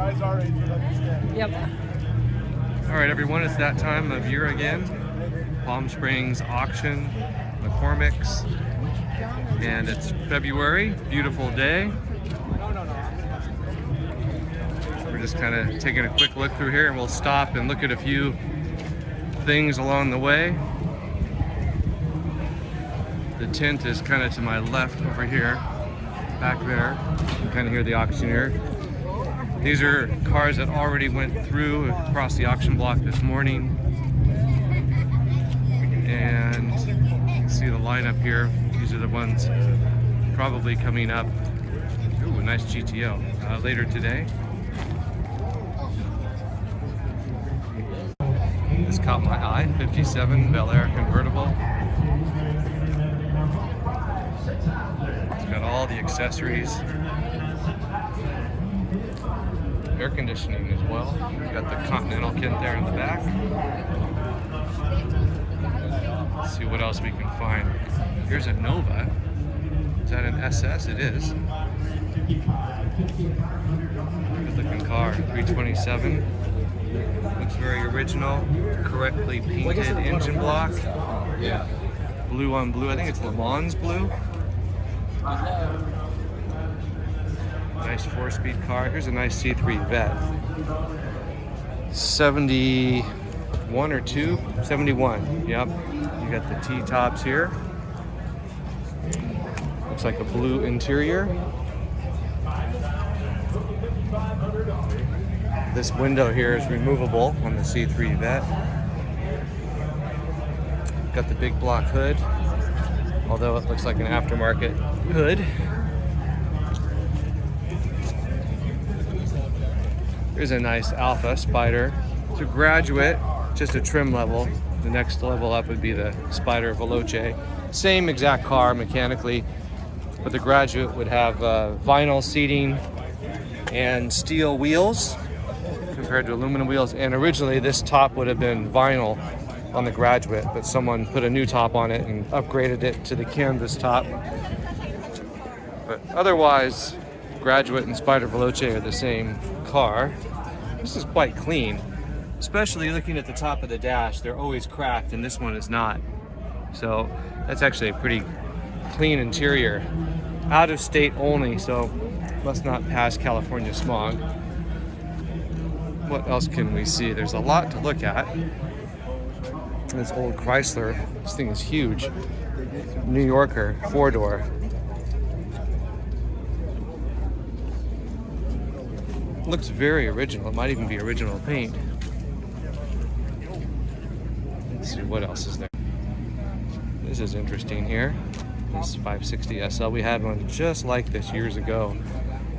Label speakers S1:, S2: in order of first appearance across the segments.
S1: Yep.
S2: All right, everyone, it's that time of year again. Palm Springs auction, McCormick's, and it's February, beautiful day. We're just kind of taking a quick look through here, and we'll stop and look at a few things along the way. The tent is kind of to my left over here, back there. You can kind of hear the auctioneer. These are cars that already went through across the auction block this morning. And you can see the lineup here. These are the ones probably coming up. Ooh, a nice GTO later today. This caught my eye, 57 Bel Air convertible. It's got all the accessories. Air conditioning as well. We've got the Continental kit there in the back. Let's see what else we can find. Here's a Nova. Is that an SS? It is. Good looking car. 327. Looks very original. Correctly painted engine block. Yeah. Blue on blue. I think it's Le Mans blue. Nice 4-speed car. Here's a nice C3 Vet. 71 or 2? 71. Yep. You got the T-tops here. Looks like a blue interior. This window here is removable on the C3 Vet. Got the big block hood, although it looks like an aftermarket hood. Here's a nice Alpha Spider. It's a Graduate, just a trim level. The next level up would be the Spider Veloce. Same exact car mechanically, but the Graduate would have vinyl seating and steel wheels compared to aluminum wheels. And originally this top would have been vinyl on the Graduate, but someone put a new top on it and upgraded it to the canvas top. But otherwise, Graduate and Spider Veloce are the same car. This is quite clean, especially looking at the top of the dash. They're always cracked, and this one is not. So that's actually a pretty clean interior. Out of state only, so must not pass California smog. What else can we see? There's a lot to look at. This old Chrysler, this thing is huge. New Yorker, 4-door. Looks very original. It might even be original paint. Let's see what else is there. This is interesting here. This 560 SL. We had one just like this years ago,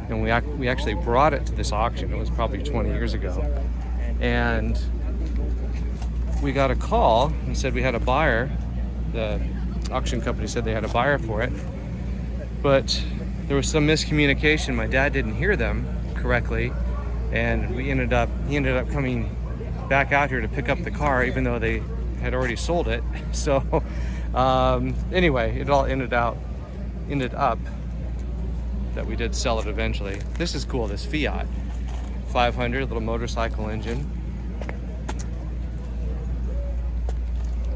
S2: and we actually brought it to this auction. It was probably 20 years ago, and we got a call and said we had a buyer. The auction company said they had a buyer for it, but there was some miscommunication. My dad didn't hear them correctly, and he ended up coming back out here to pick up the car, even though they had already sold it. So anyway, it all ended up that we did sell it eventually. This is cool. This Fiat 500, little motorcycle engine.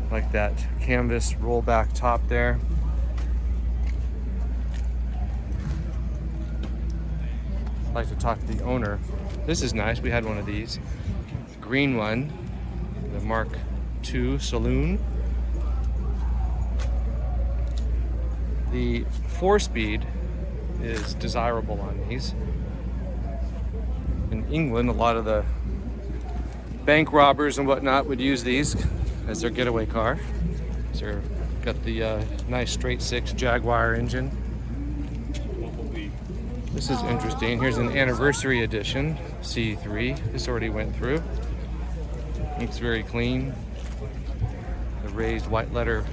S2: Like that canvas rollback top there. I'd like to talk to the owner. This is nice. We had one of these. Green one, the Mark II Saloon. The 4-speed is desirable on these. In England, a lot of the bank robbers and whatnot would use these as their getaway car. So they've got the nice straight 6 Jaguar engine. This is interesting. Here's an anniversary edition C3. This already went through. It's very clean. The raised white letter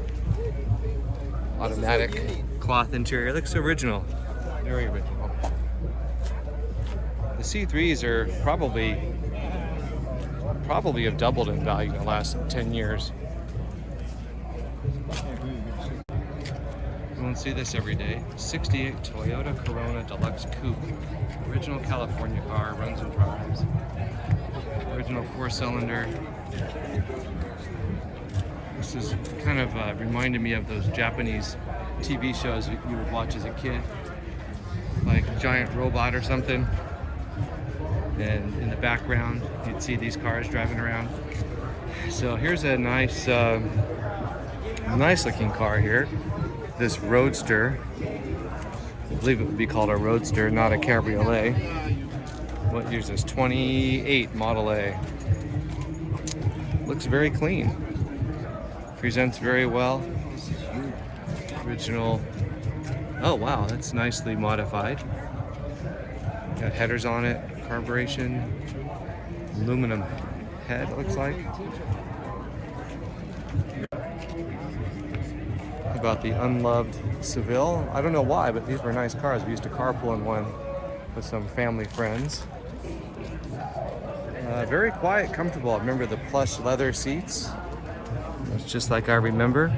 S2: automatic cloth interior. Looks original. Very original. The C3s are probably have doubled in value in the last 10 years. You won't see this every day. 68 Toyota Corona Deluxe Coupe. Original California car, runs and drives. 4-cylinder. This is kind of reminded me of those Japanese TV shows that you would watch as a kid, like Giant Robot or something. And in the background, you'd see these cars driving around. So here's a nice, nice looking car here. This Roadster. I believe it would be called a Roadster, not a Cabriolet. What year is this? 28 Model A. Looks very clean. Presents very well. Original. Oh wow, that's nicely modified. Got headers on it, carburation, aluminum head, it looks like. About the unloved Seville. I don't know why, but these were nice cars. We used to carpool in one with some family friends. Very quiet, comfortable. I remember the plush leather seats. It's just like I remember.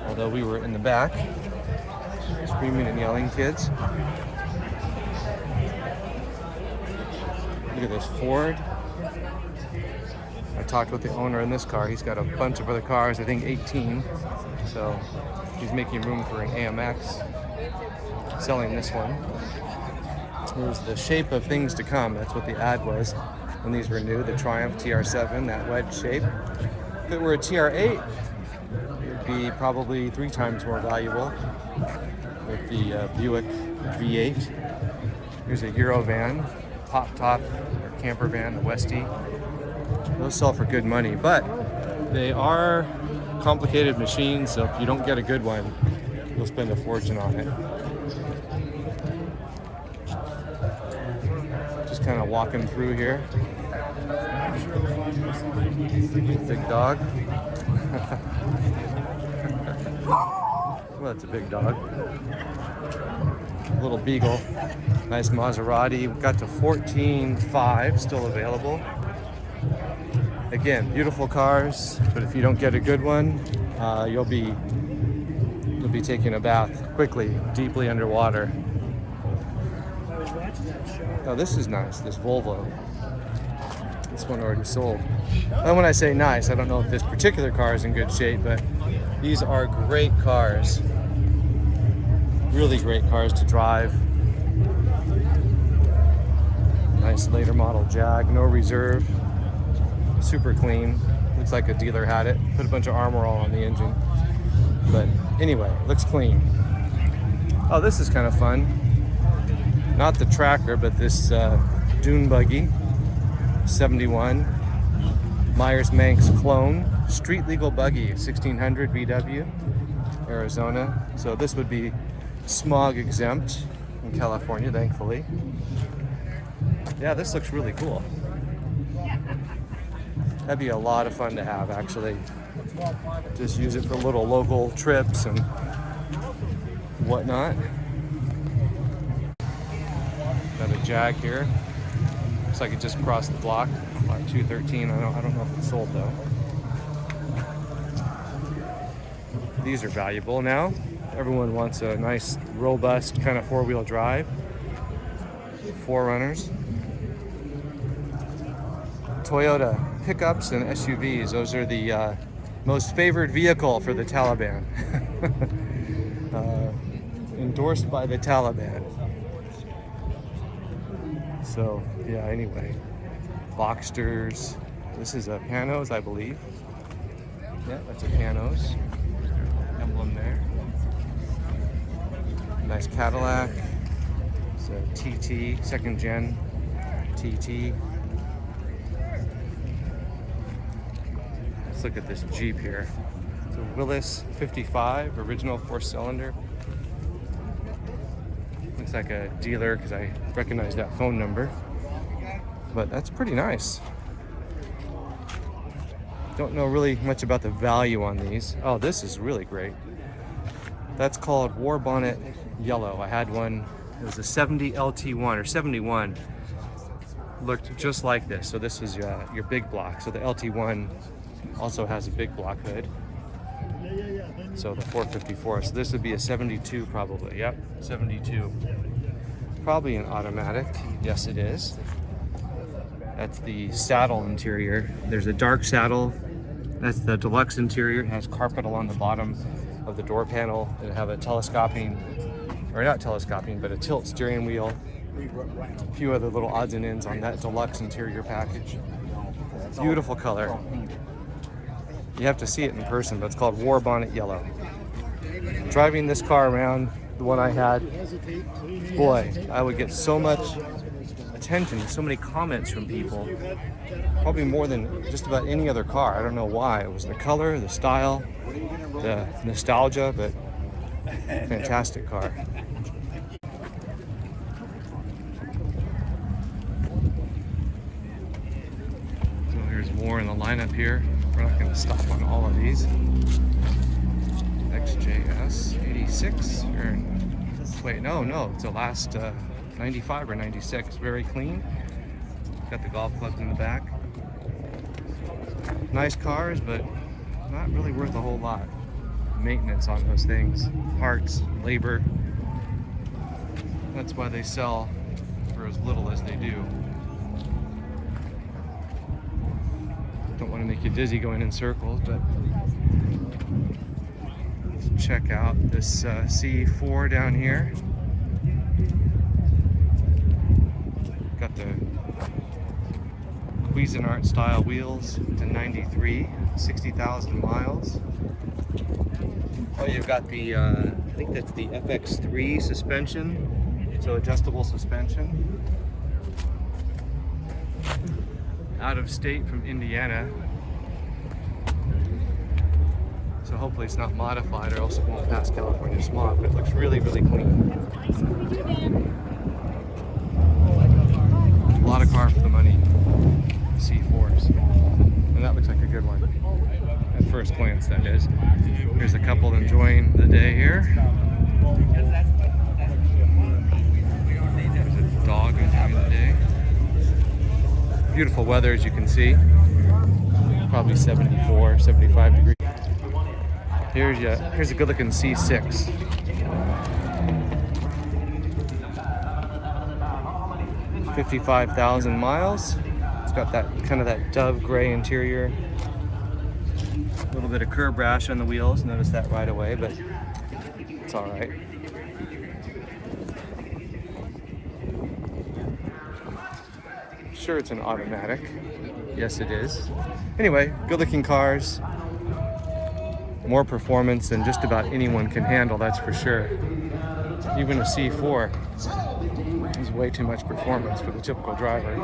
S2: Although we were in the back, screaming and yelling kids. Look at this Ford. I talked with the owner in this car. He's got a bunch of other cars, I think 18. So he's making room for an AMX, selling this one. Here's the shape of things to come. That's what the ad was when these were new. The Triumph TR7, that wedge shape. If it were a TR8, it would be probably 3 times more valuable with the Buick V8. Here's a Euro van, pop top or camper van, the Westie. Those sell for good money, but they are complicated machines, so if you don't get a good one, you'll spend a fortune on it. Just kind of walking through here. Big dog. Well, that's a big dog. Little beagle. Nice Maserati. We got to 14.5, still available. Again, beautiful cars, but if you don't get a good one, you'll be taking a bath quickly, deeply underwater. Oh, this is nice, this Volvo. This one already sold. And when I say nice, I don't know if this particular car is in good shape, but these are great cars. Really great cars to drive. Nice later model Jag, no reserve. Super clean. Looks like a dealer had it. Put a bunch of armor all on the engine. But anyway, looks clean. Oh, this is kind of fun. Not the Tracker, but this dune buggy. 71. Myers-Manx clone. Street legal buggy, 1600 VW, Arizona. So this would be smog exempt in California, thankfully. Yeah, this looks really cool. That'd be a lot of fun to have, actually. Just use it for little local trips and whatnot. Got a Jag here. Looks like it just crossed the block. Lot 213. I don't know if it's sold though. These are valuable now. Everyone wants a nice, robust kind of 4-wheel drive. 4Runners. Toyota pickups and SUVs. Those are the most favored vehicle for the Taliban. Endorsed by the Taliban. So yeah, anyway. Boxsters. This is a Panos, I believe. Yeah, that's a Panos. Emblem there. Nice Cadillac. It's a TT, second gen TT. Let's look at this Jeep here. It's a Willys 55, original 4-cylinder. Looks like a dealer because I recognize that phone number. But that's pretty nice. Don't know really much about the value on these. Oh, this is really great. That's called War Bonnet Yellow. I had one, it was a 70 LT1 or 71. Looked just like this. So this was your big block. So the LT1 also has a big block hood. So the 454. So this would be a 72 probably. Yep, 72. Probably an automatic. Yes, it is. That's the saddle interior. There's a dark saddle. That's the deluxe interior. It has carpet along the bottom of the door panel. It'll have a telescoping, or not telescoping, but a tilt steering wheel. A few other little odds and ends on that deluxe interior package. Beautiful color. You have to see it in person, but it's called War Bonnet Yellow. Driving this car around, the one I had, boy, I would get so much attention, so many comments from people, probably more than just about any other car. I don't know why. It was the color, the style, the nostalgia, but fantastic car. So here's more in the lineup here. We're not going to stop on all of these. XJS 86, or wait, no, it's the last 95 or 96. Very clean. Got the golf clubs in the back. Nice cars, but not really worth a whole lot. Maintenance on those things, parts, labor. That's why they sell for as little as they do. Don't want to make you dizzy going in circles, but let's check out this C4 down here. Got the Cuisinart style wheels to 93, 60,000 miles. Oh, you've got the, I think that's the FX3 suspension, so adjustable suspension. Out of state from Indiana. So hopefully it's not modified or else it won't pass California smog, but it looks really, really clean. A lot of car for the money. C4s. And that looks like a good one. At first glance, that is. Here's a couple enjoying the day here. There's a dog enjoying the day. Beautiful weather, as you can see. Probably 74, 75 degrees. Here's a good looking C6. $55,000 miles. It's got that kind of that dove gray interior. A little bit of curb rash on the wheels. Notice that right away, but it's all right. Sure, it's an automatic. Yes, it is. Anyway, good looking cars. More performance than just about anyone can handle, that's for sure. Even a C4 is way too much performance for the typical driver.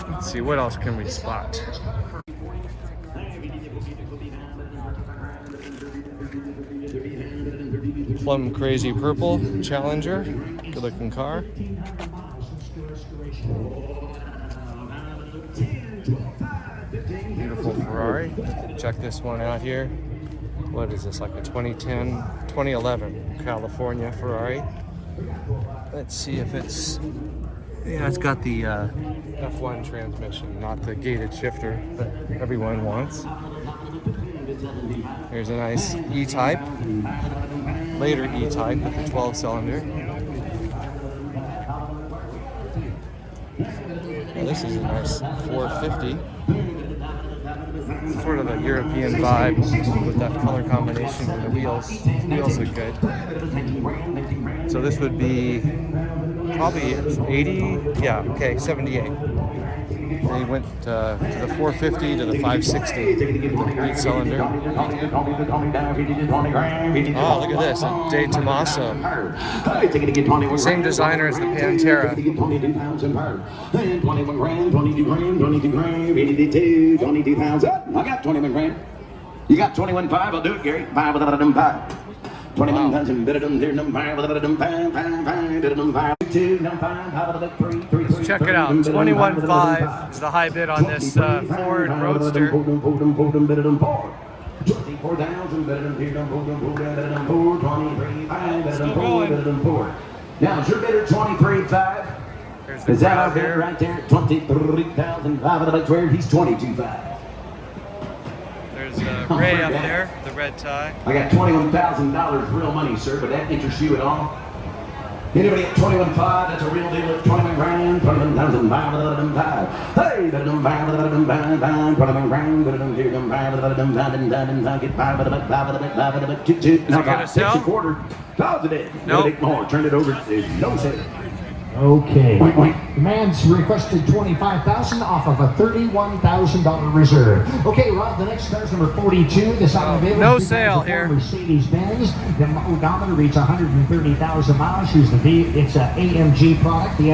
S2: Let's see, what else can we spot? Plum Crazy Purple Challenger, good looking car. Beautiful Ferrari. Check this one out here. What is this, like a 2011 California Ferrari? Let's see if it's, yeah, it's got the F1 transmission, not the gated shifter that everyone wants. Here's a nice E-Type, later E-Type with the 12-cylinder. This is a nice 450. Sort of a European vibe with that color combination with the wheels. The wheels look good. So this would be probably 80, yeah, okay, 78. They went to the 450 to the 560, the 8-cylinder. Oh, look at this, a De Tomaso. Same designer as the Pantera.
S1: 21 grand, 22 grand, 22 grand, 22,000. I got 21 grand. You got 21.5, I'll do it, Gary. 5 without them 5. 21,000, better than there, them 5 without them 5, 5, better than 5. 2, 5, 5, 3, 3.
S2: Check it out, 21.5 is the high bid on this Ford Roadster.
S1: 24,000, better than here, better than 4, 23,500, better than 4, better than 4. Now, is your bidder 23.5? Is that out there, right there? 23,500, where he's 22.5.
S2: There's Ray up there, the red tie.
S1: I got $21,000 real money, sir, but that interests you at all? Anybody at 21.5, that's a real deal at 21 grand, dum five, dum five. Hey, dum five, dum five, five. 21 grand, dum here, dum five, dum five, dum get five, two. Now
S2: gonna sell?
S1: 6 a quarter. Toss it in.
S2: Nope.
S1: More. Turn it over. No sale.
S3: Okay.
S1: Wait, wait.
S3: The man's requested $25,000 off of a $31,000 reserve. Okay, Rob, the next car's number 42. This item available.
S2: No sale here.
S3: Mercedes-Benz. The odometer reads 130,000 miles. Here's the V. It's a AMG product. The